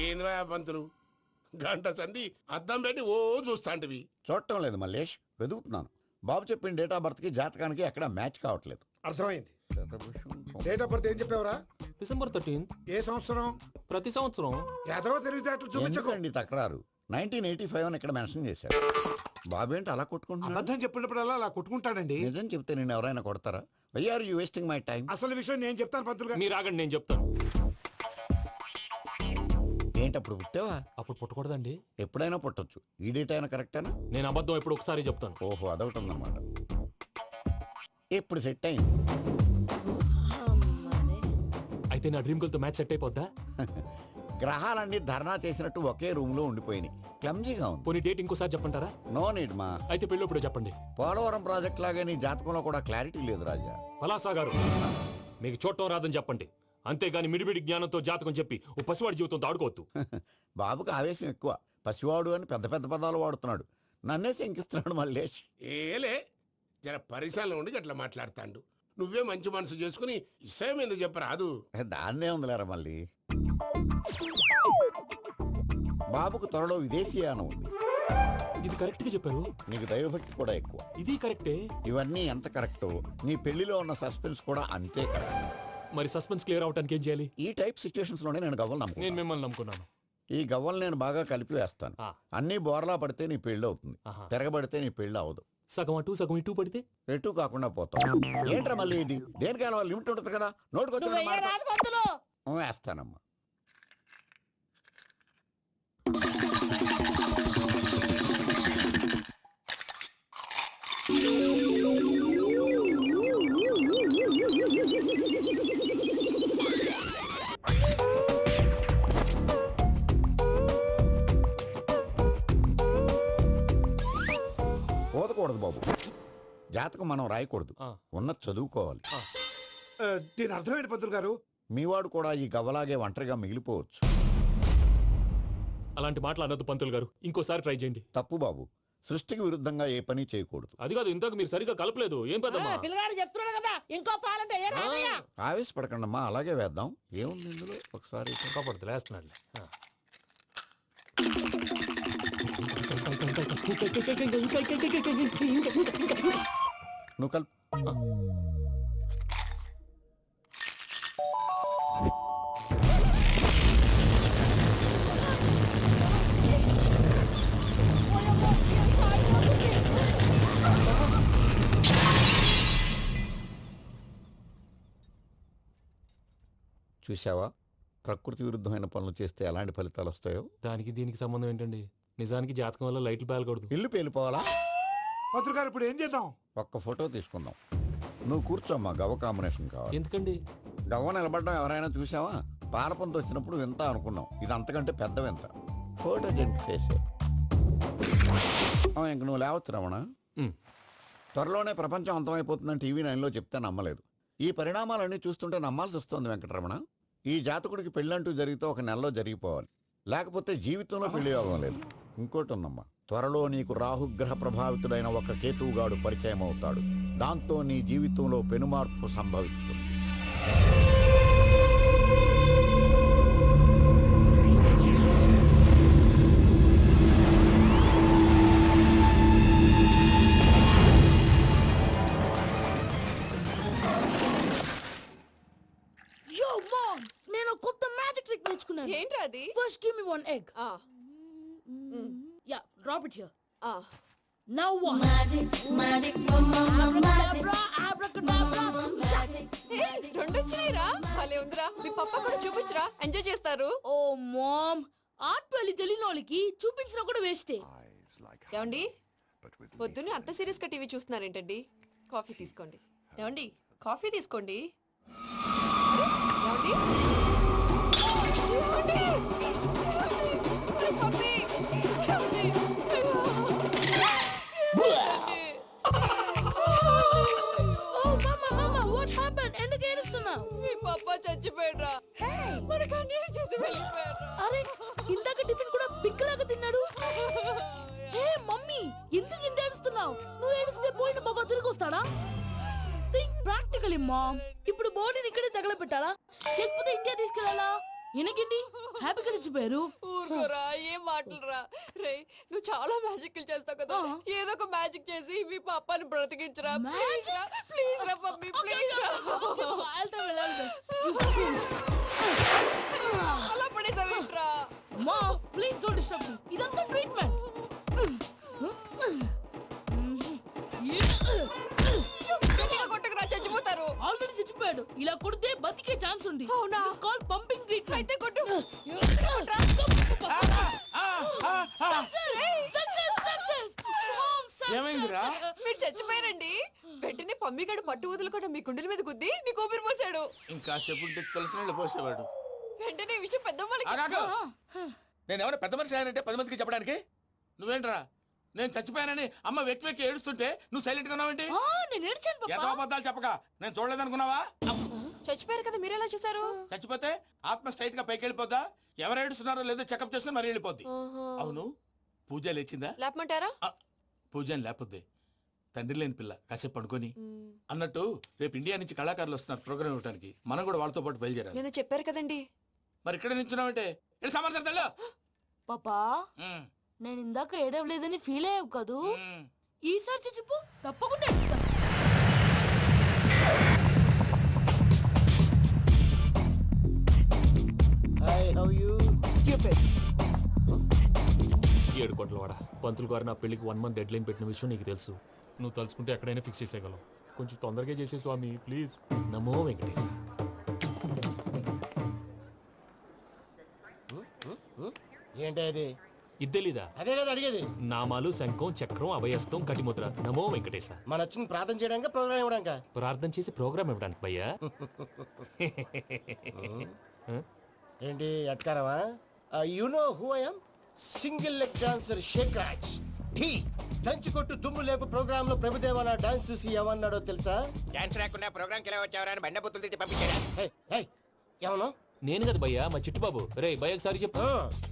ఏంది పంతులు గంట సంధి అద్దం పెట్టి ఓ చూస్తాంటివి. చూడటం లేదు మల్లేష్, వెతుకుతున్నాను. బాబు చెప్పిన డేట్ ఆఫ్ బర్త్ కి జాతకానికి ఎక్కడ మ్యాచ్ కావట్లేదు. అర్థమైంది. డేట్ ఆఫ్ బర్త్ ఏం చెప్పావురా? డిసెంబర్ 13. ఏ సంవత్సరం? ప్రతి సంవత్సరం. యాదవ తెలివితేటలు చూపించకండి. ఎందుకండి తక్రారు? 1985 అని ఇక్కడ మెన్షన్ చేశాడు. బాబు ఏంటి అలా కొట్టుకుంటున్నాడు? అబద్ధం చెప్పినప్పుడల్లా అలా కొట్టుకుంటాడండి. నిజం చెప్తే నేను ఎవరైనా కొడతారా? Why are you wasting my time? అసలు విషయం నేను చెప్తాను పంతులు గారు. మీరు ఆగండి, నేను చెప్తాను. ఏంటి అప్పుడు పుట్టావా? అప్పుడు పుట్టకూడదండి. ఎప్పుడైనా పుట్టొచ్చు. ఈ డేట్ అయినా కరెక్టేనా? నేను అబద్ధం ఎప్పుడు ఒకసారి చెప్తాను. ఓహో, అదొకటి ఉందన్నమాట. ఎప్పుడు సెట్ అయింది? అయితే నా డ్రీమ్ గర్ల్ తో మ్యాచ్ సెట్ అయిపోద్దా? గ్రహాలన్నీ ధర్నా చేసినట్టు ఒకే రూమ్ లో ఉండిపోయినాయి. క్లమ్జీగా ఉంది. పోనీ డేట్ ఇంకోసారి చెప్పంటారా? నో నీడ్ మా. అయితే పెళ్ళప్పుడు చెప్పండి. పోలవరం ప్రాజెక్ట్ లాగే నీ జాతకంలో కూడా క్లారిటీ లేదు రాజా. పలాసా గారు, మీకు చూడటం రాదని చెప్పండి. అంతేగాని మిడిమిడి జ్ఞానంతో జాతకం చెప్పి ఓ పసివాడి జీవితంతో ఆడుకోవద్దు. బాబుకి ఆవేశం ఎక్కువ. పసివాడు అని పెద్ద పెద్ద పదాలు వాడుతున్నాడు. నన్నే శంకిస్తున్నాడు మల్లేష్. ఏలే జర పరిశ్రమలో ఉండి అట్లా మాట్లాడతాండు. నువ్వే మంచి మనసు చేసుకుని ఇష్టం ఎందుకు చెప్పరాదు? దాన్నే ఉందిలేరా మళ్ళీ. బాబుకు త్వరలో విదేశీయానం ఉంది. ఇది కరెక్ట్ గా చెప్పారు. నీకు దైవభక్తి కూడా ఎక్కువ. ఇది కరెక్టే. ఇవన్నీ ఎంత కరెక్టో నీ పెళ్లిలో ఉన్న సస్పెన్స్ కూడా అంతే కరెక్ట్. మరి సస్పెన్స్ క్లియర్ అవడానికి ఏం చేయాలి? ఈ టైప్ సిచ్యువేషన్స్ లోనే నేను గవ్వలు నేను నమ్ముకున్నాను. మిమ్మల్ని నమ్ముకున్నాను. ఈ గవ్వలు నేను బాగా కలిపి వేస్తాను. అన్ని బోర్లా పడితే నీ పెళ్లి అవుతుంది. ఆహా. తిరగబడితే నీ పెళ్లి అవదు. సగం అటు సగం ఇటు పడితే ఎటు కాకుండా పోతాం. ఏంట్రా మళ్ళీ ఇది? దేనికైనా లిమిట్ ఉంటుంది కదా. నోటుకొచ్చి వేస్తానమ్మా. పోదకూడదు బాబు. జాతకం మనం రాయకూడదు. ఉన్నది చదువుకోవాలి. దీని అర్థమైంది పంతులు గారు. మీవాడు కూడా ఈ గవ్వలాగే ఒంటరిగా మిగిలిపోవచ్చు. అలాంటి మాటలు అనొద్దు పంతులు గారు. ఇంకోసారి ట్రై చేయండి. తప్పు బాబు. సృష్టికి విరుద్ధంగా ఏ పని చేయకూడదు. అది కాదు, ఇంతకు మీరు సరిగ్గా కలపలేదు. ఏం పెద్దమ్మా? పిల్లగాడు చెప్తున్నాడు కదా, ఇంకో పాలంటే ఆవేశపడకండమ్మా, అలాగే వేద్దాం. ఏముంది ఇందులో? ఒకసారి కాపాడుతు లేస్తున్నాడు. నువ్వు కలుపు. చూసావా, ప్రకృతి విరుద్ధమైన పనులు చేస్తే ఎలాంటి ఫలితాలు వస్తాయో. దానికి దీనికి సంబంధం ఏంటండి? నిజానికి జాతకం వల్ల లైట్లు పేలకూడదు. ఇల్లు పేలిపోవాలా? పంతులు గారు ఇప్పుడు ఏం చేద్దాం? ఒక్క ఫోటో తీసుకుందాం. నువ్వు కూర్చోమ్మా. గవ్వ కాంబినేషన్ కావాలి. ఎందుకండి? గవ్వ నిలబడడం ఎవరైనా చూసావా? పాలపంత వచ్చినప్పుడు వింత అనుకున్నాం. ఇది అంతకంటే పెద్ద వింత. ఫోటో జంప్ చేసే ఇంక నువ్వు లేవచ్చు రమణ. త్వరలోనే ప్రపంచం అంతమైపోతుందని టీవీ 9లో చెప్తే నమ్మలేదు. ఈ పరిణామాలన్నీ చూస్తుంటే నమ్మాల్సి వస్తుంది వెంకటరమణ. ఈ జాతకుడికి పెళ్ళంటూ జరిగితే ఒక నెలలో జరిగిపోవాలి. లేకపోతే జీవితంలో పెళ్లి యోగం లేదు. ఇంకోటి ఉందమ్మా, త్వరలో నీకు రాహుగ్రహ ప్రభావితుడైన ఒక కేతువుగాడు పరిచయం అవుతాడు. దాంతో నీ జీవితంలో పెనుమార్పు సంభవిస్తుంది. నేను కొత్త మ్యాజిక్ ట్రిక్ నేర్చుకున్నాను. ఏంట్రా అది? First give me one egg. Yeah, drop it here. Now what? Magic రెండు వచ్చినాయిరా. భలే ఉందిరా. మీ పప్ప కూడా చూపించరా, ఎంజాయ్ చేస్తారు. ఓ మామ్, ఆర్ట్ పెళ్లి తెలియని వాళ్ళకి చూపించినా కూడా వేస్టే. ఏమండి, పొద్దున్నే అంత సీరియస్ గా టీవీ చూస్తున్నారేంటండి? కాఫీ తీసుకోండి. ఏమండి, కాఫీ తీసుకోండి. ఏమండి? పప్పి! ఏమండి? ఎందుకు ఏడుస్తున్నావు? మీ పప్ప చచ్చిపోయాడ్రా. మనకు అన్యాయం చేసి వెళ్ళిపోయాడ్రా. అరే, ఇందాక టిఫిన్ కూడా పిక్కలాగా తిన్నాడు. హే మమ్మీ, ఎందుకు ఇంత ఏడుస్తున్నావు? నువ్వు ఏడిస్తే పోయిన బాబా తిరిగి వస్తాడా? Think practically mom. ఇప్పుడు బాడీని ఇక్కడే తగలబెట్టాలా, లేకపోతే ఇండియా తీసుకెళ్ళాలా? ఈయనకేంటి హ్యాపీగా చచ్చిపోయారు. ఊరుకోరా, ఏం మాటలురా. రే, నువ్వు చాలా మ్యాజిక్ చేస్తావు కదా, ఏదో ఒక మ్యాజిక్ చేసి మీ పాపాని బ్రతికించరా. ప్లీజ్ రా, ప్లీజ్ రా మమ్మీ, ప్లీజ్ రా. అలా పడేసావేంట్రా? మా ప్లీజ్ డోంట్ డిస్టర్బ్ మీ. ఇదంతా ట్రీట్మెంట్. గట్టిగా కొట్టకురా, చచ్చిపోతారు. ఆల్రెడీ చచ్చిపోయాడు. ఇలా కొడితే బతికే ఛాన్స్ ఉంది. అవునా? Call pumping treatment. అయితే కొట్టు. ఏమైందిరా? మీరు చచ్చిపోయారండి. వెంటనే పమ్మిగాడు మట్టు వదులుకుండా మీ గుండెల మీద గుద్ది మీకు ఊపిరి పోసాడు. ఇంకా చెప్పు తెలిసిన పోసేవాడు. వెంటనే ఈ విషయం పెద్ద నేను ఎవరైనా పెద్ద మనిషి ఆయనంటే 10 మందికి చెప్పడానికి నువ్వేంట్రా? నేను చచ్చిపోయానని అమ్మ వెక్కి వెక్కి ఏడుస్తుంటే నువ్వు సైలెంట్ గా ఉన్నావేంటి? నేను ఏడ్చాను ఎంత పాపా. అబద్ధాలు చెప్పక నేను చూడలేదనుకున్నావా? చచ్చిపోయారు కదా, మీరెలా చూసారు? చచ్చిపోతే ఆత్మ స్ట్రైట్ గా పైకి వెళ్ళిపోద్దా? ఎవరు ఏడుస్తున్నారో లేదో చెకప్ చేసుకుని మరి వెళ్ళిపోద్ది. అవును, పూజ లేచిందా? లేపమంటారా? పూజ అని లేకపోద్ది. తండ్రి లేని పిల్ల కాసేపు పడుకొని అన్నట్టు రేపు ఇండియా నుంచి కళాకారులు వస్తున్నారు ప్రోగ్రామ్ ఇవ్వడానికి. మనం కూడా వాళ్ళతో పాటు బయలుదేరాలి. నేను చెప్పారు కదండి. మరి ఇక్కడ నిల్చున్నావంటే సమర్థతలో పాపా నేను ఇందాక ఏడవలేదని ఫీల్ అయ్యావు కదూ. ఈసారి చచ్చిపో, తప్పకుండా ఏడుస్తా. ఏడు కోట్ల వాడ పంతులు గారు నా పెళ్లికి 1 month డెడ్ లైన్ పెట్టిన విషయం నీకు తెలుసు. నువ్వు తలుచుకుంటే ఎక్కడైనా ఫిక్స్ చేసేయగలవు. కొంచెం తొందరగా చేసే స్వామి ప్లీజ్. నమో వెంకటేశ. ఏంటి అది? ఇద్దెలీదా? అదే కదా అడిగేది. నామాలు శంఖం చక్రం అభయస్తం కటిముద్ర. నమో వెంకటేశ. మన వచ్చింది ప్రార్థన చేయడానికి, ప్రోగ్రామ్ ఇవ్వడానికి. ప్రార్థన చేసి ప్రోగ్రామ్ ఇవ్వడానికి భయ్యా. ఏంటి అట్కారమా? You know who I am? Single leg dancer shake Raj. టీ దంచి కొట్టు దుమ్ము లేపు ప్రోగ్రామ్ లో ప్రభుదేవ నా డాన్స్ చూసి ఏమన్నాడో తెలుసా? డాన్స్ రాకుండా ప్రోగ్రామ్ కి ఎలా వచ్చావరా అని బండ బుద్ధులు తిట్టి పంపించాడా? ఏమను? నేను కదా భయ్యా, మా చిట్టుబాబు. రే భయ్య ఒకసారి చెప్పు.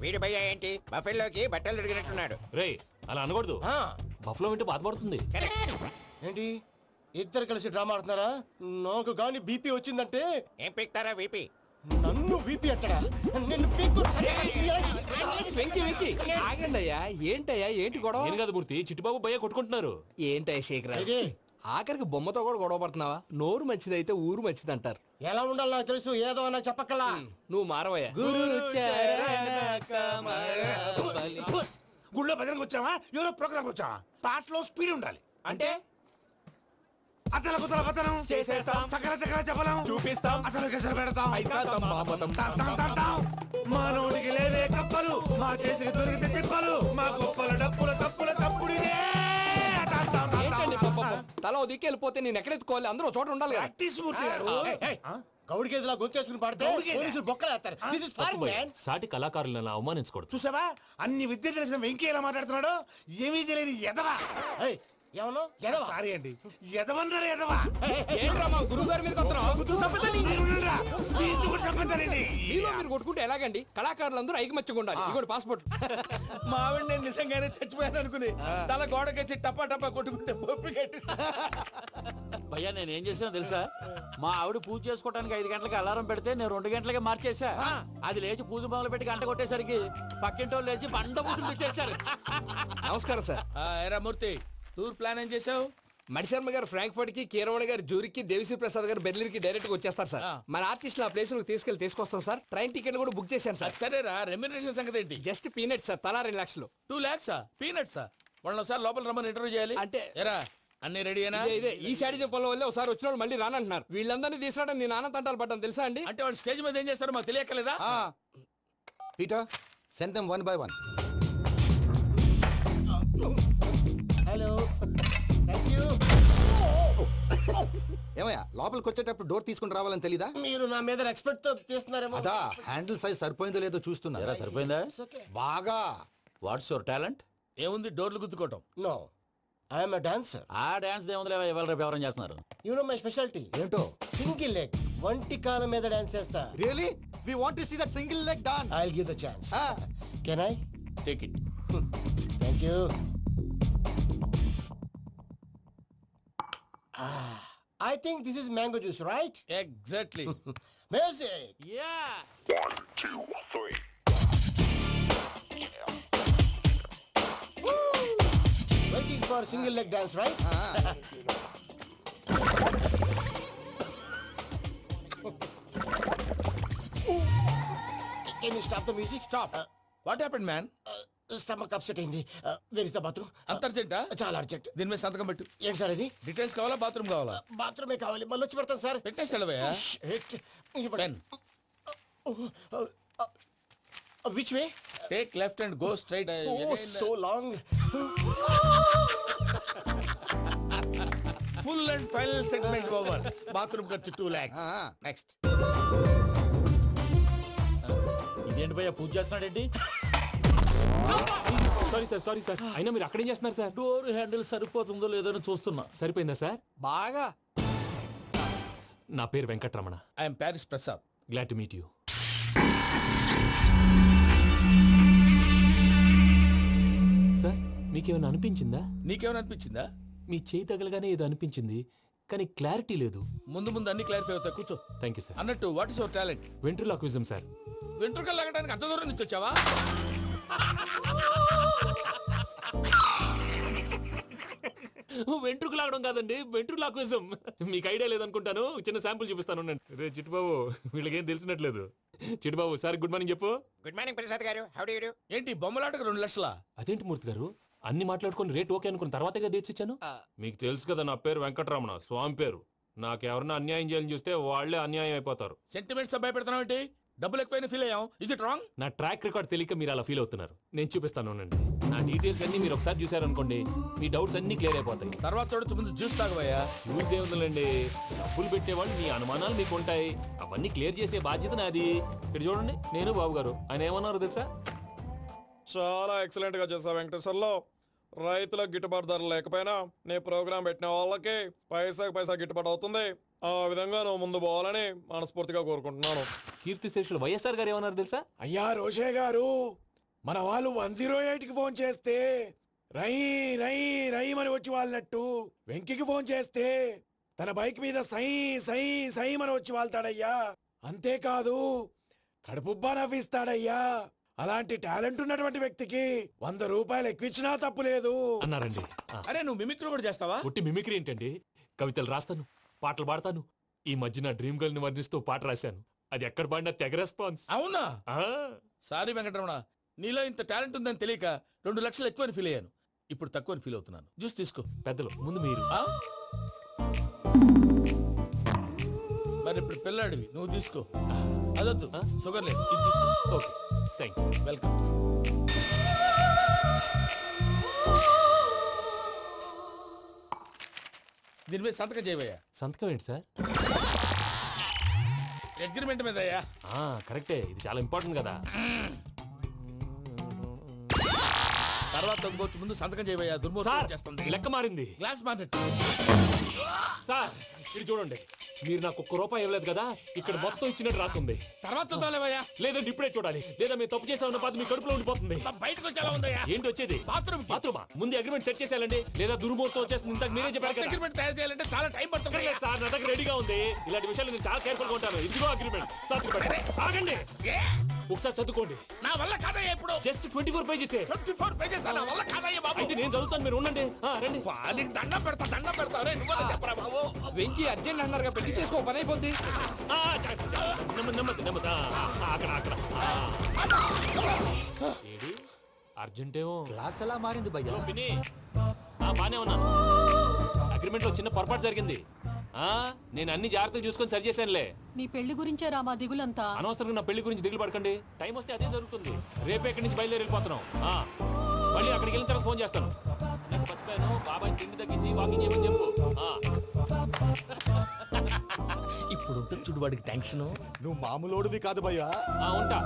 వీడి భయ్య ఏంటి బఫెల్లోకి బట్టలు తిరిగినట్టున్నాడు. రే అలా అనకూడదు. బఫ్లో వింటే బాధపడుతుంది. ఏంటి ఇద్దరు కలిసి డ్రామా ఆడుతున్నారా? నాకు గాని బీపీ వచ్చిందంటే ఏం పీక్తారా వీపీ? నన్ను వీపీ అంటారా? నిన్ను పీక్కు. వెంకీ వెంకీ ఆగండి అయ్యా. ఏంటయ్యా, ఏంటి గొడవ? నేను కదా మూర్తి, చిట్టుబాబు భయ్య కొట్టుకుంటున్నారు. ఏంటయ్యా శేఖరా, ఇది ఆఖరికి బొమ్మతో కూడా గొడవ పడుతున్నావా? నోరు మంచిదైతే ఊరు మంచిది అంటారు. ఎలా ఉండాలో నాకు తెలుసు, ఏదో నాకు చెప్పక్కలా. నువ్వు మారవయ్యా. గుళ్ళో భజనకు వచ్చావా? ఎవరో ప్రోగ్రామ్ వచ్చావా? పాటలో స్పీడ్ ఉండాలి. అంటే అతల కుతల పతనం చేసేస్తాం, సకల దగ్గర చెప్పలేం, చూపిస్తాం, అసలు గసలు పెడతాం. అయితాం, బాపతం. తాం తాం తాం తాం. మానవుడికి లేవే కప్పలు, మా చేతికి దొరికితే తిప్పలు, మా గొప్పల డప్పుల తప్పుల తప్పుడిదే. తాం తాం తాం ఏంటండి తాం. పాపం? తల ఓ దిక్కు వెళ్ళిపోతే నేను ఎక్కడెత్తుకోవాలి? అందరూ ఒక చోట ఉండాలి కదా. ప్రాక్టీస్ మూర్తి గారు. గౌడి గేదెలా గొంతేసుకుని పాడితే పోలీసులు బొక్కలేస్తారు. This is foreign, భయ్యా, man. సాటి కళాకారులను అవమానించకూడదు. చూసావా అన్ని విద్య తెలిసిన వెంకీ ఎలా మాట్లాడుతున్నాడు? ఏమీ తెలియని ఎదవా. ఏయ్, ఏమను? ఎడవా? సారీ అండి, ఎదవన్నారు ఎదవా. ఏంట్రా మా గురువు గారి మీద మీలో మీరు కొట్టుకుంటే ఎలాగండి? కళాకారులందరూ ఐకమత్యంగా ఉండాలి. ఇదిగోండి పాస్పోర్ట్. మా ఆవిడ నేను నిజంగానే చచ్చిపోయాను అనుకుని తల గోడకొచ్చి టపా టపా కొట్టుకుంటే పొప్పి కట్టి. భయ్యా నేనేం చేసినా తెలుసా? మా ఆవిడ పూజ చేసుకోవడానికి 5 గంటలకి అలారం పెడితే నేను 2 గంటలకి మార్చేసా. అది లేచి పూజ మొదలు పెట్టి గంట కొట్టేసరికి పక్కింటోళ్ళు లేచి బండ పూజలు పెట్టేశారు. నమస్కారం సార్. ఎరా మూర్తి, టూర్ ప్లాన్ ఏం చేసావు? మణిశర్మ గారు ఫ్రాంక్ఫర్ట్ కి, కీరవాణి గారు జూరిక్ కి, దేవిశ్రీ ప్రసాద్ గారు బెర్లిన్ కి డైరెక్ట్ గా వచ్చేస్తారు సార్. మన ఆర్టిస్ట్ ఆ ప్లేస్ తీసుకొస్తాం సార్. ట్రైన్ టికెట్ కూడా బుక్ చేశాను సార్. సరేరా, రెమ్యూనరేషన్ సంగతి ఏంటి? జస్ట్ పీనట్ సార్, తలా 2 లక్షలు. 2 lakhs పీనట్సా? వాళ్ళని ఒకసారి లోపల రమ్మని ఇంటర్వ్యూ చేయాలి. అంటే ఎరా అన్ని రెడీ అయినా? ఇదే ఈ శాడిజం పనుల వల్లే ఒకసారి వచ్చిన వాళ్ళు మళ్ళీ రానంటున్నారు. వీళ్ళందరినీ తీసుకురావడం నేను ఆనంద తంటాలు పడ్డాను తెలుసా అండి. అంటే వాళ్ళు స్టేజ్ మీద ఏం చేస్తారో మాకు తెలియక్కలేదా? Peter, send them one by one. Hello. Thank you. ఏమయ్యా లోపలికి వచ్చేటప్పుడు డోర్ తీసుకుని రావాలని తెలీదా? మీరు నా మీద ఎక్స్పెక్ట్ తో తీస్తున్నారేమో. అదా హ్యాండిల్ సైజ్ సరిపోయిందో లేదో చూస్తున్నా. ఎరా సరిపోయిందా? బాగా. What's your talent? ఏముంది డోర్లు గుద్దుకోవటం. No. I am a dancer. ఆ డాన్స్ దేవుందిలే, ఇవాళ రేపు ఎవరైనా చేస్తున్నారు. You know my specialty. ఏంటో? Single leg. వంటి కాలం మీద డాన్స్ చేస్తా. Really we want to see that single leg dance. I'll give the chance. Can I? Take it. Thank you. I think this is mango juice right? Exactly. Music. Yeah waiting for single leg dance right? Can you stop the music? Stop. What happened man? Stomach upset అయింది. Where is the bathroom? అంత అర్జెంటా? చాలా urgent. దీని మీద సంతకం పెట్టు. ఏంటి sir ఇది? డీటెయిల్స్ కావాలా బాత్రూమ్ కావాలా? బాత్రూమే కావాలి, మళ్ళీ వచ్చి పెడతాను సార్. పెట్టేసి వెళ్ళవయ్యా. Pen. Which way? Take left and go straight. Oh so long. Full and final segment over. Bathroom ఖర్చు 2 lakhs. నెక్స్ట్. ఇదేంటి భయ్యా పూజ చేస్తున్నాడేంటి? సారీ సార్ అయినా మీరు అక్కడేం చేస్తున్నారు సార్? డోర్ హ్యాండిల్ సరిపోతుందో లేదో అని చూస్తున్నా. సరిపోయిందా సార్? బాగా. నా పేరు Venkatramana. I'm Paris Prasad. Glad to meet you. Sir మీకేమైనా అనిపించిందా? నీకేమైనా అనిపించిందా? మీ చేయి తగలగానే ఏదో అనిపించింది కానీ క్లారిటీ లేదు. ముందు ముందు అన్ని క్లారిఫై అవుతాయి. కూర్చో. Thank you sir. అన్నట్టు what is your talent? Ventriloquism sir. వెంట్రుకలు లాగడానికి అంత దూరం నుంచి వచ్చావా? వెంట్రుకు లాగడం కాదండి, వెంట్రులాక్విజం. మీకు ఐడియా లేదనుకుంటాను. చిన్న శాంపుల్ చూపిస్తాను. రే చిట్టుబాబు, వీళ్ళకేం తెలిసినట్లేదు. చిట్టుబాబు సార్ గుడ్ మార్నింగ్ చెప్పు. Good morning Prasad garu. How do you do? ఏంటి బొమ్మలాటకు 2 లక్షలా? అదేంటి మూర్తి గారు, అన్ని మాట్లాడుకొని రేట్ ఓకే అనుకున్న తర్వాతగా డేట్స్ ఇచ్చాను. మీకు తెలుసు కదా నా పేరు వెంకటరమణ, స్వామి పేరు. నాకెవరన్నా అన్యాయం చేయాలని చూస్తే వాళ్లే అన్యాయం అయిపోతారు. సెంటిమెంట్స్ తో భయపెడతావు ఏంటి? డబ్బులు ఎక్కువైనా ఫీల్ అయ్యాం. ఇది రాంగ్. నా ట్రాక్ రికార్డ్ తెలియక మీరు అలా ఫీల్ అవుతున్నారు. నేను చూపిస్తాను ఉండండి. నా డీటెయిల్స్ అన్ని మీరు ఒకసారి చూసారనుకోండి, మీ డౌట్స్ అన్ని క్లియర్ అయిపోతాయి. తర్వాత చూడొచ్చు, ముందు జ్యూస్ తాగబోయా. చూస్తే ఉందండి, డబ్బులు పెట్టేవాళ్ళు మీ అనుమానాలు మీకు ఉంటాయి. అవన్నీ క్లియర్ చేసే బాధ్యత నాది. ఇక్కడ చూడండి, నేను బాబు గారు. ఆయన ఏమన్నారు తెలుసా? చాలా ఎక్సలెంట్ గా చేసావు వెంకటేశ్వర్లో. రైతులకు గిట్టుబాటు ధర లేకపోయినా నీ ప్రోగ్రాం పెట్టిన వాళ్ళకి పైసాకి పైసా గిట్టుబాటు అవుతుంది. ఆ విధంగా నువ్వు ముందు పోవాలని మనస్ఫూర్తిగా కోరుకుంటున్నాను. కీర్తి శేషులు వైఎస్ఆర్ గారు ఏమన్నారు తెలుసా? అయ్యా రోషే గారు, మన వాళ్ళు 108కి ఫోన్ చేస్తే రై రై రైమని వచ్చి వాళ్ళనట్టు, వెంకికి ఫోన్ చేస్తే తన బైక్ మీద సై సై సైమని వచ్చి వాళ్తాడయ్యా. అంతేకాదు కడుపుబ్బా నవ్విస్తాడయ్యా. అలాంటి టాలెంట్ ఉన్నటువంటి వ్యక్తికి 100 రూపాయలు ఎక్కువిచ్చినా తప్పు లేదు అన్నారండి. అరే నువ్వు మిమిక్రీ కూడా చేస్తావా? పుట్టి మిమిక్రీ ఏంటండి? కవితలు రాస్తాను, పాటలు పాడతాను. ఈ మధ్య నా డ్రీమ్ గర్ల్ ని వర్ణిస్తూ పాట రాశాను. అది ఎక్కడ పాడినా తెగ రెస్పాన్స్. అవునా? సారీ వెంకటరమణ, నీలో ఇంత టాలెంట్ ఉందని తెలియక 2 లక్షలు ఎక్కువని ఫీల్ అయ్యాను. ఇప్పుడు తక్కువని ఫీల్ అవుతున్నాను. జ్యూస్ తీసుకో. పెద్దలు ముందు మీరు. మరి ఇప్పుడు పిల్లాడివి, నువ్వు తీసుకో. అదొద్దు, షుగర్ లేదు, ఇది తీసుకో. Okay thanks. వెల్కమ్. దీని మీద సంతకం చేయవయ్యా. సంతకం ఏంటి సార్? అగ్రిమెంట్ మీద అయ్యా. కరెక్టే, ఇది చాలా ఇంపార్టెంట్ కదా. తర్వాత ఇంకొచ్చి ముందు సంతకం చేయవయ్యా. దుర్మోహం చేస్తుంది. లెక్క మారింది. Glass market. సార్ ఇది చూడండి, మీరు నాకు 1 రూపాయి ఇవ్వలేదు కదా, ఇక్కడ మొత్తం ఇచ్చినట్టు రాస్తుంది. తర్వాత చూద్దాంలేవయ్యా. లేదంటే ఇప్పుడే చూడాలి, లేదా మీరు తప్పు చేసామన్న బాధ మీ కడుపులో ఉండిపోతుంది. బయటకు వచ్చి ఎలా ఉందయ్యా? ఏంటి వచ్చేది? బాత్రూమా? ముందు అగ్రిమెంట్ సెట్ చేసేయాలండి, లేదా దుర్మూర్తం వచ్చేస్తుంది. ఇంతకు మీరే చెప్పారు కదా. అగ్రిమెంట్ తయారు చేయాలంటే చాలా టైం పడుతుంది సార్. నా దగ్గర రెడీగా ఉంది. ఇలాంటి విషయాలు నేను చాలా కేర్ఫుల్ గా ఉంటాను. ఇదిగో అగ్రిమెంట్. ఆగండి, ఒకసారి చదువుకోండి. నా వల్ల కాదయ్యా. ఇప్పుడు జస్ట్ 24 పేజెస్. 24 పేజెస్ నా వల్ల కాదయ్యా బాబు. అయితే నేను చదువుతాను, మీరు ఉండండి. రండి. నీకు దండం పెడతా. నువ్వు చెప్పరా బాబు. వెంకీ అర్జెంట్ అన్నారు, పెట్టి చేసుకో, పని అయిపోద్ది. నెమ్మది. అక్కడ ఏడి అర్జెంటేమో. క్లాస్ ఎలా మారింది భయ్యా? బానే ఉన్నాను. అగ్రిమెంట్ లో చిన్న పొరపాటు జరిగింది. నేను అన్ని జాగ్రత్తలు చూసుకొని సరి చేశానులే. నీ పెళ్లి గురించే రామా దిగులంతా. అనవసరంగా నా పెళ్లి గురించి దిగులు పడకండి. టైం వస్తే అదే జరుగుతుంది. రేపే ఇక్కడి నుంచి బయలుదేరి వెళ్ళిపోతున్నాం. మళ్ళీ అక్కడికి వెళ్ళిన తర్వాత ఫోన్ చేస్తాను. నాకు మర్చిపోయాను, బాబాయ్ తిండి తగ్గించి వాకింగ్ చేయమని చెప్పు. ఇప్పుడు ఉంటుంది చూడు వాడికి టెన్షన్. నువ్వు మామూలోడివి కాదు భయ్యా. ఉంటా.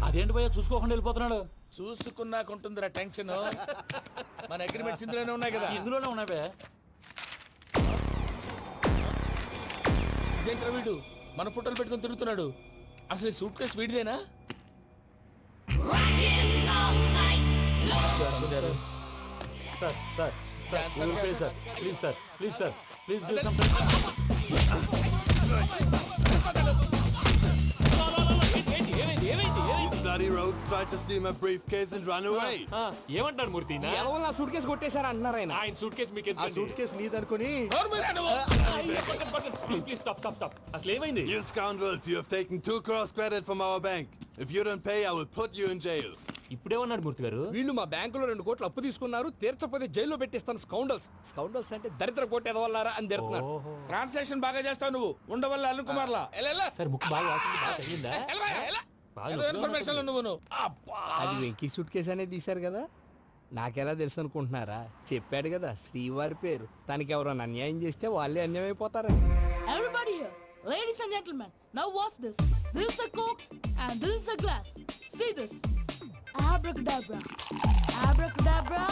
అదేంటి భయ్యా చూసుకోకుండా వెళ్ళిపోతున్నాడు? చూసుకున్నాకుంటుందిరా టెన్షన్. మన అగ్రిమెంట్స్ ఇందులోనే ఉన్నాయి కదా. ఇందులోనే ఉన్నాయి భయ్యా. ఇదేంట్రా వీడు మన ఫోటోలు పెట్టుకొని తిరుగుతున్నాడు? అసలు సూట్ కేసు వీడిదేనా? Bloody rogues tried to steal my briefcase and run away. ఏమంటారు మూర్తి ఎలా నా సూట్ కేసు కొట్టేశారా అంటున్నారు ఆయన. ఆయన సూట్ కేసు మీకు ఆ సూట్ కేసు నీదనుకుని ప్లీజ్ స్టాప్ స్టాప్ స్టాప్ అసలు ఏమైంది You scoundrels, you have taken 2 crores credit from our bank. If you don't pay, I will put you in jail. ఇప్పుడేమన్నాడు మూర్తి గారు? వీళ్ళు మా బ్యాంకులో 2 కోట్లు అప్పు తీసుకున్నారు, తీర్చకపోతే జైల్లో పెట్టిస్తాను. స్కౌండల్స్ స్కౌండల్స్ అంటే దరిద్ర కొట్టేదవల్లారా అని తిడుతున్నారు. ట్రాన్సాక్షన్ బాగా చేస్తావు నువ్వు ఉండవల్ల అల్లు కుమార్లా సార్ ముక్కు బాగా వాసింది, బాగా తగిలిందా? బాగా నొప్పిగా ఇన్ఫర్మేషన్ ఉన్నట్టుంది. నువ్వు అది వెంకీ సూట్ కేసు అనేది తీశారు కదా, నాకెలా తెలుసు అనుకుంటున్నారా? చెప్పాడు కదా శ్రీవారి పేరు. తనకి ఎవరైనా అన్యాయం చేస్తే వాళ్ళే అన్యాయం అయిపోతారని. Everybody here, ladies and gentlemen, now watch this. This is a coke and this is a glass. See this. Abracadabra. Abracadabra.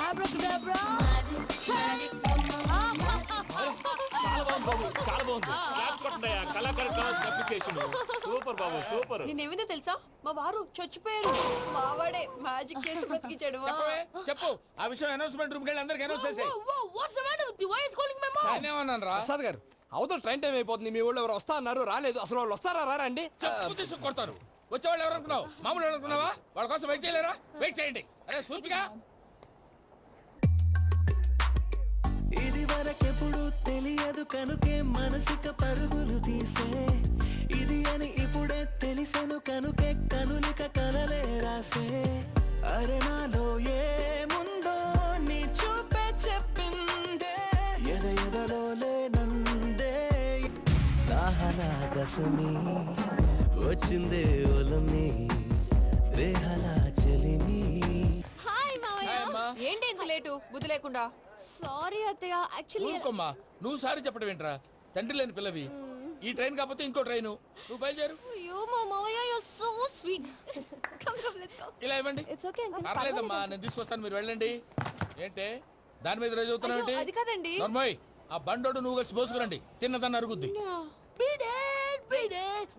Abracadabra. Magic. చాలా బాగుంది బాబు, చాలా బాగుంది. క్లాప్స్ కొట్టండి, కళాకారు క్లాస్ అప్రిసియేషన్. సూపర్ బాబు, సూపర్. నేనేమిందో తెలుసా, మా వారు చచ్చిపోయారు. మావాడే మ్యాజిక్ చేసి బ్రతికించాడు. చెప్పు ఆ విషయం అనౌన్స్మెంట్ రూమ్ కెళ్ళి అందరికి అనౌన్స్ చేసేయ్. Whoa, what's the matter with you? Why is calling my mom? నేనేమన్నాను రా? ప్రసాద్ గారు, అవతల ట్రైన్ టైం అయిపోతుంది. మీ వాళ్ళు ఎవరు వస్తా అన్నారు, రాలేదు. అసలు వాళ్ళు వస్తారా రారా అండి? తీసుకు కొడతారు. వచ్చేవాళ్ళు ఎవరు అనుకున్నావు? మామూలు ఎవరు అనుకున్నావా? వాళ్ళ కోసం వెయిట్ చేయలేరా? వెయిట్ చేయండి. అరే సూపిగా ఇది వరకెప్పుడు తెలియదు కనుకే మనసుక పరుగులు తీసే ఇది అని ఇప్పుడే తెలిసెను కనుకే కనులిక కలలే రాసే అరే నాలో ఏముందో నీ చూపే చెప్పిందే ఎదలో లేనందే దాహనా దశమి వచ్చిందే ఒలమి రేహలా చెలిమి. హాయ్ మావయ్య. ఏంటి ఇంత లేటు బుద్ధి లేకుండా? సారీ అత్తయ్య, యాక్చువల్లీ ఊరుకోమ్మా. నువ్వు సారి చెప్పడం ఏంట్రా? తండ్రి లేని పిల్లవి. ఈ ట్రైన్ కాకపోతే ఇంకో ట్రైన్. నువ్వు బయలుదేరు. అయ్యో మా మావయ్య, you are so sweet. Come let's go. ఇలా ఇవ్వండి. It's okay uncle. పర్లేదమ్మా, నేను తీసుకొస్తాను, మీరు వెళ్ళండి. ఏంటే దాని మీద రోజు అవుతున్నావు ఏంటి? అది కాదండి. నర్మోయ్, ఆ బండోడు నువ్వు కలిసి పోసుకురండి. తిన్నదాన్ని అరుగుద్ది.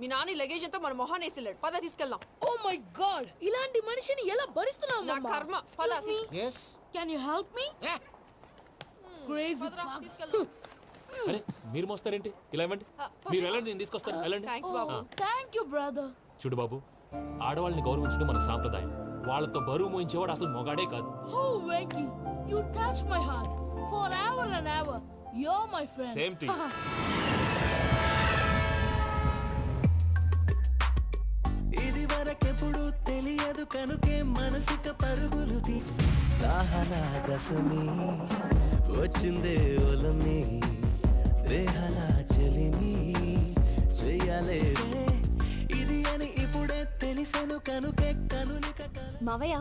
మీ నాని లగేజ్ అంతా మన మొహాన్ వేసిల్లాడు. పద తీసుకెళ్దాం. Oh my God! ఇలాంటి మనిషిని ఎలా భరిస్తున్నావు? నా కర్మ. పద Yes. Can you help me? Crazy. తీసుకెళ్దాం. అరే మీరు మోస్తారేంటి? ఇలా ఇవ్వండి, మీరు వెళ్ళండి, నేను తీసుకొస్తాను. వెళ్ళండి. Thanks Babu. Thank you, brother. చూడు బాబు, ఆడవాళ్ళని గౌరవించడం మన సాంప్రదాయం. వాళ్ళతో బరువు మోయించేవాడు అసలు మొగాడే కాదు. Oh, Venky, you touch my heart forever and ever. You're my friend. Same to you. ఇది వరకెప్పుడు తెలియదు కనుకే మనసుక పరుగులు దాహనా దశమి వచ్చిందే ఒలమి రేహలా చెలిమి చెయ్యాలే ఇది అని ఇప్పుడే తెలిసెను కనుకే కనులిక మావయ్య,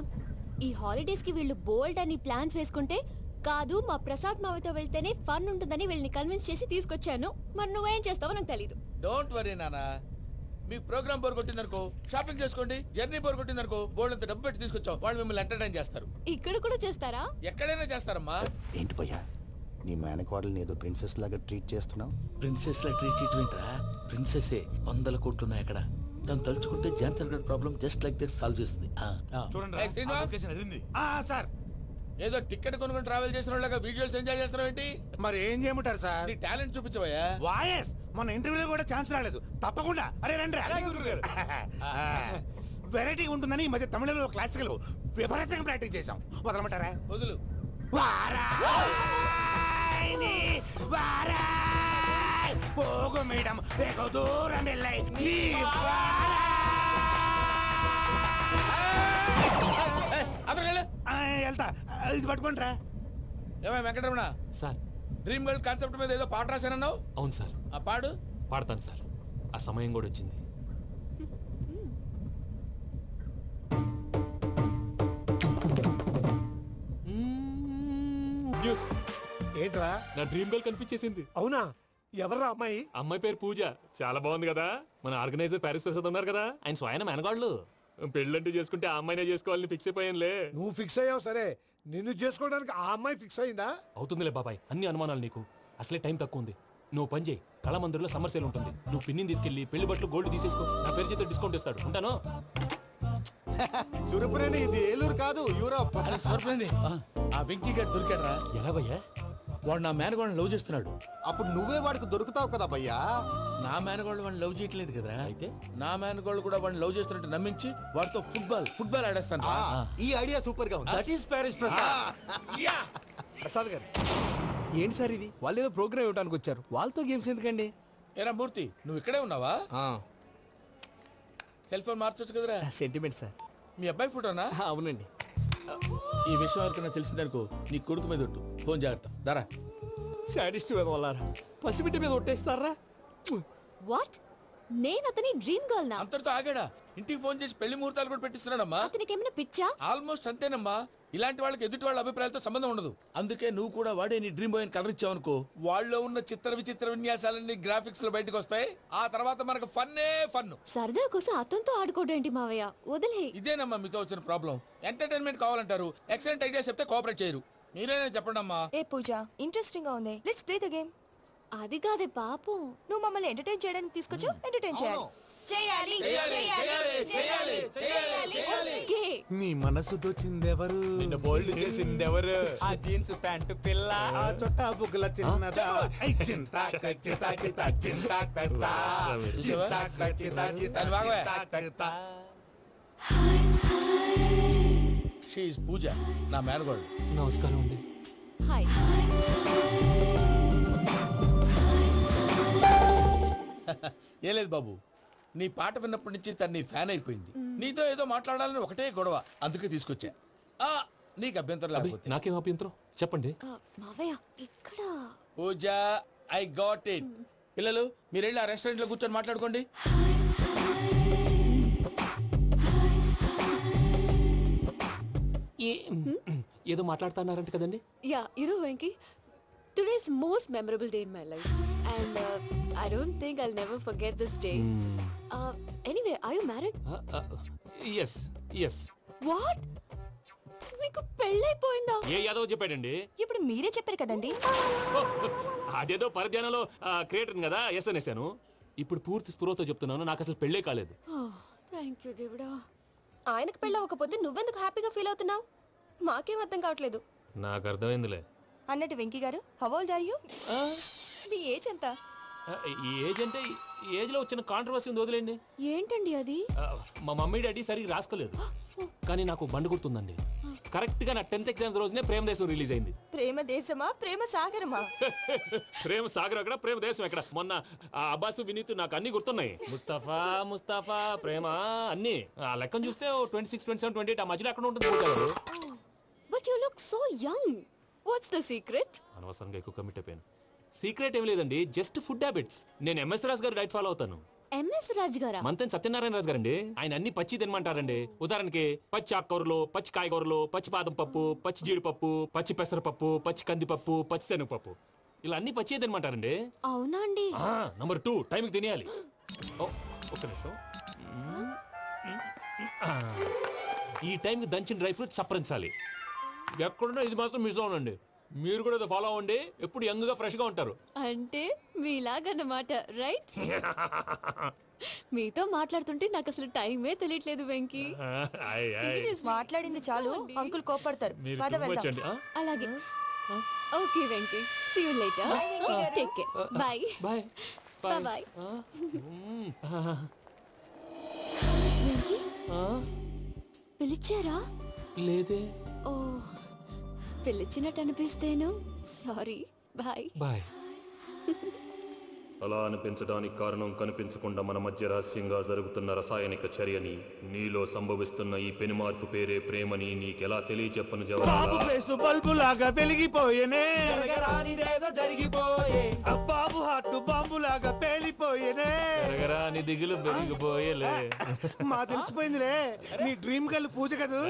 ఈ హాలిడేస్ కి వీళ్ళు బోల్డ్ అని ప్లాన్స్ వేసుకుంటే కాదు మా ప్రసాద్ మావయ్యతో వెళ్తేనే ఫన్ ఉంటుందని వీళ్ళని కన్విన్స్ చేసి తీసుకొచ్చాను. మరి నువ్వేం చేస్తావో నాకు తెలీదు. డోంట్ వరీ నానా. మీకు ప్రోగ్రామ్ బోర్ కొట్టిందనుకో షాపింగ్ చేసుకోండి. జర్నీ బోర్ కొట్టిందనుకో బోర్డు అంత డబ్బు పెట్టి తీసుకొచ్చాం. వాళ్ళు మిమ్మల్ని ఎంటర్టైన్ చేస్తారు. ఇక్కడ కూడా చేస్తారా? ఎక్కడైనా చేస్తారమ్మా. ఏంటి భయ్యా, నీ మేనకోడల్ని ఏదో ప్రిన్సెస్ లాగా ట్రీట్ చేస్తున్నావు? ప్రిన్సెస్ లా ట్రీట్ చేయటమేంట్రా? ప్రిన్సెస్ 100 కోట్లు ఉన్నాయి అక్కడ. దాన్ని తలుచుకుంటే జాన్సన్ గడ్ problem just like this solve చేస్తుంది. ఏయ్, శ్రీనివాస్. సార్, ఏదో టికెట్ కొనుక్కొని ట్రావెల్ చేసిన వాళ్ళగా విజువల్స్ ఎంజాయ్ చేస్తున్నావు ఏంటి? మరి ఏం చేయమంటారు సార్? నీ టాలెంట్ చూపించవయ్యా. వాయస్ మన ఇంటర్వ్యూలో కూడా ఛాన్స్ రాలేదు. తప్పకుండా అరే రండి. వెరైటీ ఉంటుందని ఈ మధ్య తమిళంలో క్లాసికల్ విపరీతంగా ప్రాక్టీస్ చేశాం. వదలమంటారా? వదులు. వారాయ్ వారాయ్ పోగు మేడం వెగు దూరం వెళ్ళై నీ వెళ్తా. ఇది పట్టుకుంటారా? ఏమై Venkataramana sir, dream girl concept మీద ఏదో పాట రాశానన్నావు. అవును సార్. ఆ పాడు. పాడతాను సార్. ఆ సమయం కూడా వచ్చింది. ఏంట్రా? నా డ్రీమ్ గర్ల్ కనిపించేసింది. అవునా? ఎవరా అమ్మాయి? అమ్మాయి పేరు పూజ. చాలా బాగుంది కదా. మన ఆర్గనైజర్ ప్యారిస్ ప్రసాద్ ఉన్నారు కదా, ఆయన స్వయం మెనగాళ్ళు. పెళ్ళంటూ చేసుకుంటే ఆ అమ్మాయినే చేసుకోవాలని ఫిక్స్ అయిపోయానులే. నువ్వు ఫిక్స్ అయ్యావు సరే, నిన్ను చేసుకోవడానికి ఆ అమ్మాయి ఫిక్స్ అయిందా? అవుతుందిలే బాబాయ్, అన్ని అనుమానాలు నీకు. అసలే టైం తక్కువ ఉంది. నువ్వు పని చేయి, కళామందిర్లో సమ్మర్ సేల్ ఉంటుంది. నువ్వు పిన్నిని తీసుకెళ్లి పెళ్లి బట్టలు గోల్డ్ తీసేసుకో. నా పేరు చేత డిస్కౌంట్ ఇస్తాడు. ఉంటాను. సురపురేని ఇది ఏలూరు కాదు యూరోప్. సూరపురేని ఆ వెంకీ గారు దొరికాడరా? ఎలా భయ్యా? వాడు నా మేనగోళ్ళని లవ్ చేస్తున్నాడు. అప్పుడు నువ్వే వాడికి దొరుకుతావు కదా భయ్యా. నా మేనగోళ్ళు వాడిని లవ్ చేయట్లేదు కదరా. అయితే నా మేనగోళ్ళు కూడా వాడిని లవ్ చేస్తున్నట్టు నమ్మించి వాడితో ఫుట్బాల్ ఆడేస్తాను. ఈ ఐడియా సూపర్ గా ఉంది. That is Paris Prasad. Prasad గారు ఏంటి సార్ ఇది? వాళ్ళు ఏదో ప్రోగ్రామ్ ఇవ్వడానికి వచ్చారు, వాళ్ళతో గేమ్స్ ఎందుకండి? ఏరా మూర్తి, నువ్వు ఇక్కడే ఉన్నావా? సెల్ ఫోన్ మార్చొచ్చు కదరా. Sentiment sir. మీ అబ్బాయి ఫోటోనా? అవునండి. ఈ విషయం ఎవరికైనా తెలిసిందనుకో నీ కొడుకు మీద ఒట్టు. ఫోన్ జాగ్రత్త. దారా. సాడిస్ట్ మీద వాళ్ళారా? పసిబిడ్డ మీద ఒట్టేస్తారా? వాట్? నేను అతని డ్రీమ్ గర్ల్ నా? అంతటితో ఆగాడా? ఇంటికి ఫోన్ చేసి పెళ్లి ముహూర్తాలు కూడా పెట్టిస్తున్నాడమ్మా. అతనికి ఏమైనా పిచ్చా? ఆల్మోస్ట్ అంతేనమ్మా. ఇలాంటి వాళ్ళకి ఎదుటి వాళ్ళ అభిప్రాయాలతో సంబంధం ఉండదు. అందుకే నువ్వు కూడా వాడే నీ డ్రీమ్ బాయ్ కలర్ ఇచ్చావనుకో, వాళ్ళలో ఉన్న చిత్ర విచిత్ర విన్యాసాలన్నీ గ్రాఫిక్స్ లో బయటకు వస్తాయి. ఆ తర్వాత మనకు ఫన్నే ఫన్. సరదా కోసం అతనితో ఆడుకోవడేంటి మావయ్య? వదిలే. ఇదేనమ్మా మీతో వచ్చిన ప్రాబ్లం. ఎంటర్టైన్మెంట్ కావాలంటారు, ఎక్సలెంట్ ఐడియా చెప్తే కోఆపరేట్ చేయరు. మీరేనా చెప్పండి అమ్మా. ఏ పూజ, ఇంట్రెస్టింగ్ గా ఉంది. Let's play the game. అది కాదే పాపం. నువ్వు మమ్మల్ని ఎంటర్టైన్ చేయడానికి తీసుకొచ్చు, ఎంటర్టైన్ చేయాలి. ఓకే. నీ మనసు దోచిందెవరు? నిన్న బోల్డ్ చేసింది ఎవరు? ఆ జీన్స్ ప్యాంటు పిల్ల, ఆ చొట్టా బుగ్గల చిన్నదా. ఐ చింతా కచ్చితా చితా చింతా కత్తా. చూసావా? దాని భాగమే. షీ ఈజ్ పూజ, నా మేనగోడు. నమస్కారం అండి. హాయ్. ఏ లేదు బాబు, నీ పాట విన్నప్పటి నుంచి తను నీ ఫ్యాన్ అయిపోయింది. నీతో ఏదో మాట్లాడాలని ఒకటే గొడవ, అందుకే తీసుకొచ్చా. నీకు అభ్యంతరం లేకపోతే. నాకేం అభ్యంతరం చెప్పండి. మావయ్య ఇక్కడ. పూజ, ఐ గాట్ ఇట్. పిల్లలు మీరు వెళ్ళి ఆ రెస్టారెంట్ లో కూర్చొని మాట్లాడుకోండి. ఏదో మాట్లాడుతున్నారంట కదండి. Yeah, you know Venky, today's most memorable day in my life, and I don't think I'll never forget this day. Anyway, are you married? Yes, yes. What? మీకు పెళ్ళైపోయిందా? ఏ యాదవ్ చెప్పాడండి? ఇప్పుడు మీరే చెప్పారు కదండి. అదేదో పరధ్యానంలో క్రియేటర్ కదా ఎస్ అనేసాను. ఇప్పుడు పూర్తి స్పృహతో చెప్తున్నాను, నాకు అసలు పెళ్ళే కాలేదు. థ్యాంక్ యూ దేవుడా. ఆయనకు పెళ్ళవకపోతే నువ్వెందుకు హ్యాపీగా ఫీల్ అవుతున్నావు? మాకేం అర్థం కావట్లేదు. నాకు అర్థమైందిలే. అన్నట్టు Venky garu, how old are you? మీ ఏజ్ ఎంత? ఈ ఏజ్ అంటే ఏజ్ లో వచ్చిన కాంట్రవర్సీ ఉంది, వదిలేండి. ఏంటండి అది? మా మమ్మీ డాడీ సరిగ్గా రాసుకోలేదు, కానీ నాకు బండి గుర్తుందండి. కరెక్ట్ గా నా 10th ఎగ్జామ్స్ రోజునే ప్రేమ దేశం రిలీజ్ అయింది. ప్రేమ దేశమా, ప్రేమ సాగరమా? ప్రేమ సాగర్ అక్కడ, ప్రేమ దేశం ఎక్కడ? మొన్న అబ్బాసు వినీత్ నాకు అన్ని గుర్తున్నాయి. ముస్తఫా ప్రేమ అన్ని ఆ లెక్కను చూస్తే 26, 27, 28 ఆ మధ్యలో ఎక్కడ ఉంటుంది. But you look so young. What's the secret? అనవసరంగా ఎక్కువ కమిట్ అయిపోయాను. సీక్రెట్ ఏం లేదండి, జస్ట్ ఫుడ్ హ్యాబిట్స్. నేను ఎంఎస్ రాజు గారు డైట్ ఫాలో అవుతాను. ఎంఎస్ రాజు గారా? మంతెన్ సత్యనారాయణ రాజు గారండి. ఆయన అన్ని పచ్చి తినమంటారండి. ఉదాహరణకి పచ్చి ఆకుకూరలు, పచ్చి కాయగూరలు, పచ్చి బాదం పప్పు, పచ్చి జీడిపప్పు, పచ్చి పెసరపప్పు, పచ్చి కందిపప్పు, పచ్చి శనగపప్పు, ఇలా అన్ని పచ్చి తినమంటారండి. అవునా అండి? నంబర్ 2, టైంకి తినేయాలి. ఒక్క నిమిషం. ఈ టైంకి దంచిన డ్రై ఫ్రూట్స్ సప్పరించాలి. ఎక్కడున్నా ఇది మాత్రం మిస్ అవునండి. మీరు కూడా ఫాలో అవ్వండి, ఎప్పుడు యంగ్ గా ఫ్రెష్ గా ఉంటారు. అంటే మీలాగన్నమాట, రైట్? మీతో మాట్లాడుతుంటే నాకు అసలు టైమే తెలియట్లేదు వెంకీ. మాట్లాడింది చాలు, అంకుల్ కోపడతారు. పద వెళ్దాం. అలాగే. Okay Venky, see you later. Take care. Bye bye bye. Venky, పిలిచారా? లేదే. ఓ, పిలిచినట్టు అనిపిస్తేను సారీ. Bye bye. అలా అనిపించడానికి కారణం కనిపించకుండా మన మధ్య రహస్యంగా జరుగుతున్న రసాయనిక చర్యని, నీలో సంభవిస్తున్న ఈ పెనుమార్పు పేరే ప్రేమని నీకెలా తెలియచెప్పను బాబు ఫేసు బల్బు లాగా వెలిగిపోయేనే, జరిగిపోయే. బాబు హార్ట్ బాంబు లాగా పేలిపోయేనే. జరగరాని దిగులు పెరిగిపోయేలే. మా తెలిసిపోయిందిలే, నీ డ్రీమ్ గర్ల్ పూజ కదూ.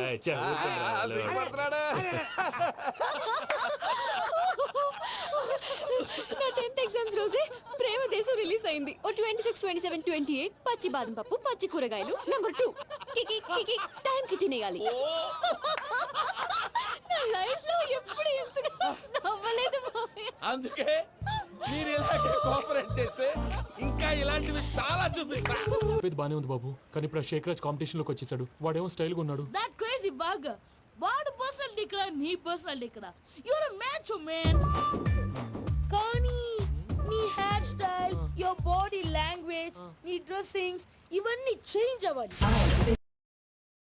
నా 10th ఎగ్జామ్స్ రోజే ప్రేమ దేశం రిలీజ్ అయింది. ఓ 26, 27, 28 పచ్చి బాదం పప్పు, పచ్చి కూరగాయలు. నంబర్ 2, కికి టైం కి తినేయాలి. నా లైఫ్ లో ఎప్పుడు ఇంతగా నవ్వలేదు. అందుకే మీరు ఇలాగే కోఆపరేట్ చేస్తే ఇంకా ఇలాంటివి చాలా చూపిస్తా. చెప్పేది బానే ఉంది బాబు, కానీ ఇప్పుడు ఆ శేఖరాజ్ కాంపిటీషన్ లోకి వచ్చేసాడు. వాడేమో స్టైల్ గా ఉన్నాడు. That crazy bugger. వాడు పర్సనల్ ఇక్కడ, నీ పర్సనల్ ఇక్కడ. You're a macho man. కానీ నీ hair style, your body language, నీ డ్రెస్సింగ్స్ ఇవన్నీ చేంజ్ అవ్వాలి.